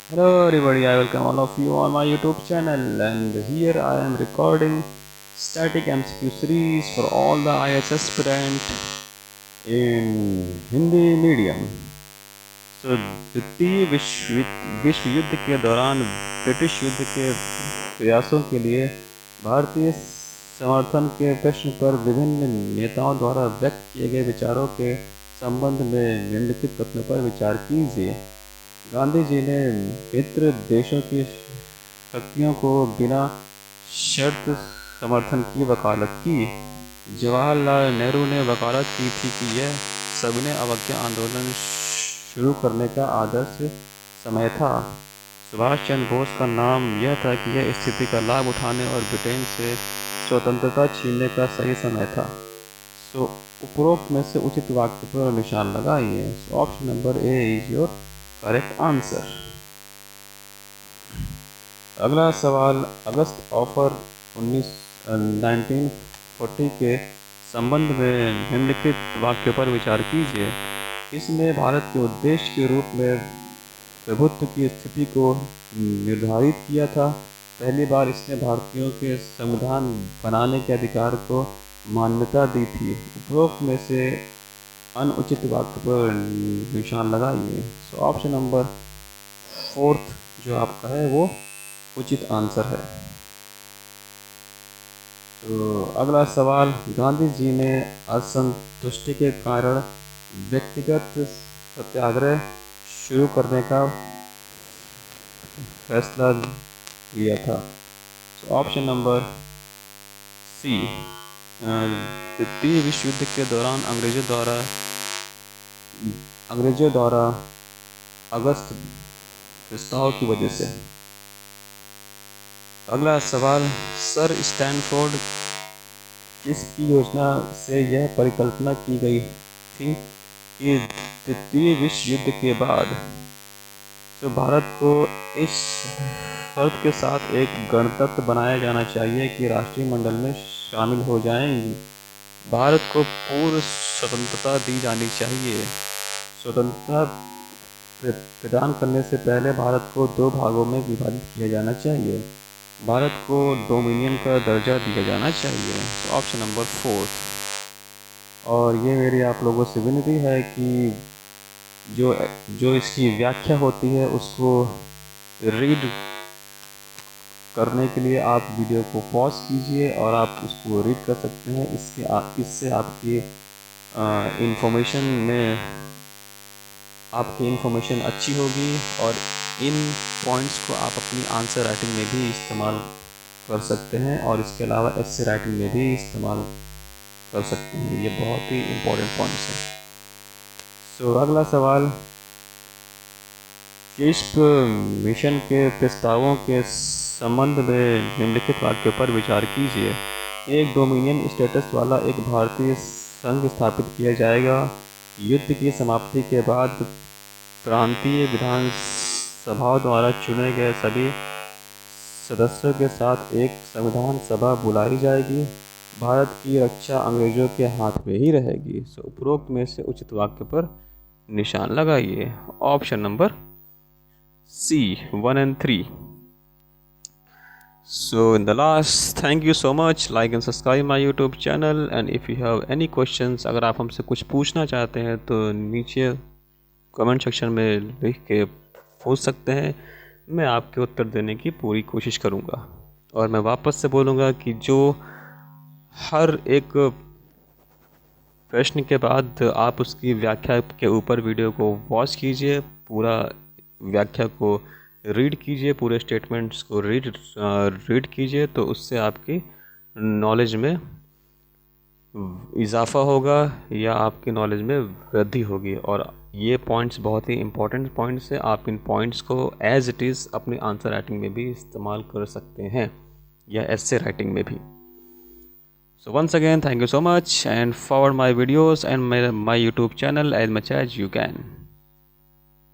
Hello everybody, I welcome all of you on my YouTube channel, and here I am recording static MCQ series for all the IAS aspirant in Hindi medium. So द्वितीय विश्व युद्ध के दौरान British युद्ध के प्रयासों के लिए भारतीय समर्थन के प्रश्न पर विभिन्न नेताओं द्वारा व्यक्त किए गए विचारों के संबंध में निम्नलिखित कथनों पर विचार कीजिए। गांधी जी ने मित्र देशों की शक्तियों को बिना शर्त समर्थन की वकालत की। जवाहरलाल नेहरू ने वकालत की थी कि यह सविनय अवज्ञा आंदोलन शुरू करने का आदर्श समय था। सुभाष चंद्र बोस का नाम यह था कि यह स्थिति का लाभ उठाने और ब्रिटेन से स्वतंत्रता छीनने का सही समय था। सो उपरोक्त में से उचित वाक्य पर निशान लगाइए। Option number A is your correct answer. अगला सवाल, अगस्त ऑफर 1940 के संबंध में निम्नलिखित वाक्य पर विचार कीजिए। इसने भारत के उद्देश्य के रूप में प्रभुत्व की स्थिति को निर्धारित किया था। पहली बार इसने भारतीयों के संविधान बनाने के अधिकार को मान्यता दी थी। उपरोक्त में से अनुचित वाक्य पर निशान लगाइए। सो ऑप्शन नंबर 4 जो आपका है वो उचित आंसर है। तो अगला सवाल, गांधी जी ने असंतुष्टि के कारण व्यक्तिगत सत्याग्रह शुरू करने का फैसला लिया था। सो ऑप्शन नंबर सी, द्वितीय विश्व युद्ध के दौरान अंग्रेजों द्वारा अगस्त प्रस्ताव की वजह से। अगला सवाल, सर स्टैनफोर्ड किसकी योजना से यह परिकल्पना की गई थी कि द्वितीय विश्व युद्ध के बाद तो भारत को इस शर्त के साथ एक गणतंत्र बनाया जाना चाहिए कि राष्ट्रीय मंडल में शामिल हो जाएंगी। भारत को पूर्ण स्वतंत्रता दी जानी चाहिए। स्वतंत्रता प्रदान करने से पहले भारत को 2 भागों में विभाजित किया जाना चाहिए। भारत को डोमिनियन का दर्जा दिया जाना चाहिए। Option number 4। और ये मेरी आप लोगों से विनती है कि जो इसकी व्याख्या होती है उसको रीड करने के लिए आप वीडियो को पॉज कीजिए और आप उसको रीड कर सकते हैं। इससे आपकी इन्फॉर्मेशन अच्छी होगी और इन पॉइंट्स को आप अपनी आंसर राइटिंग में भी इस्तेमाल कर सकते हैं और इसके अलावा एस्से राइटिंग में भी इस्तेमाल कर सकते हैं। ये बहुत ही इम्पोर्टेंट पॉइंट्स हैं। सो अगला सवाल, किस्प मिशन के प्रस्तावों के संबंध में निम्नलिखित वाक्य पर विचार कीजिए। एक डोमिनियन स्टेटस वाला एक भारतीय संघ स्थापित किया जाएगा। युद्ध की समाप्ति के बाद प्रांतीय विधानसभाओं द्वारा चुने गए सभी सदस्यों के साथ एक संविधान सभा बुलाई जाएगी। भारत की रक्षा अंग्रेजों के हाथ में ही रहेगी। सो उपरोक्त में से उचित वाक्य पर निशान लगाइए। Option number C, 1 and 3. So in the last, thank you so much, like and subscribe my YouTube channel, and if you have any questions, अगर आप हमसे कुछ पूछना चाहते हैं तो नीचे कमेंट सेक्शन में लिख के पूछ सकते हैं। मैं आपके उत्तर देने की पूरी कोशिश करूँगा। और मैं वापस से बोलूँगा कि जो हर एक प्रश्न के बाद आप उसकी व्याख्या के ऊपर वीडियो को वॉच कीजिए, पूरा व्याख्या को रीड कीजिए, पूरे स्टेटमेंट्स को रीड कीजिए, तो उससे आपकी नॉलेज में इजाफ़ा होगा या आपकी नॉलेज में वृद्धि होगी। और ये पॉइंट्स बहुत ही इम्पोर्टेंट पॉइंट्स हैं। आप इन पॉइंट्स को एज इट इज़ अपनी आंसर राइटिंग में भी इस्तेमाल कर सकते हैं या एस्से राइटिंग में भी। So once again, thank you so much and forward my videos and my YouTube channel as much as you can.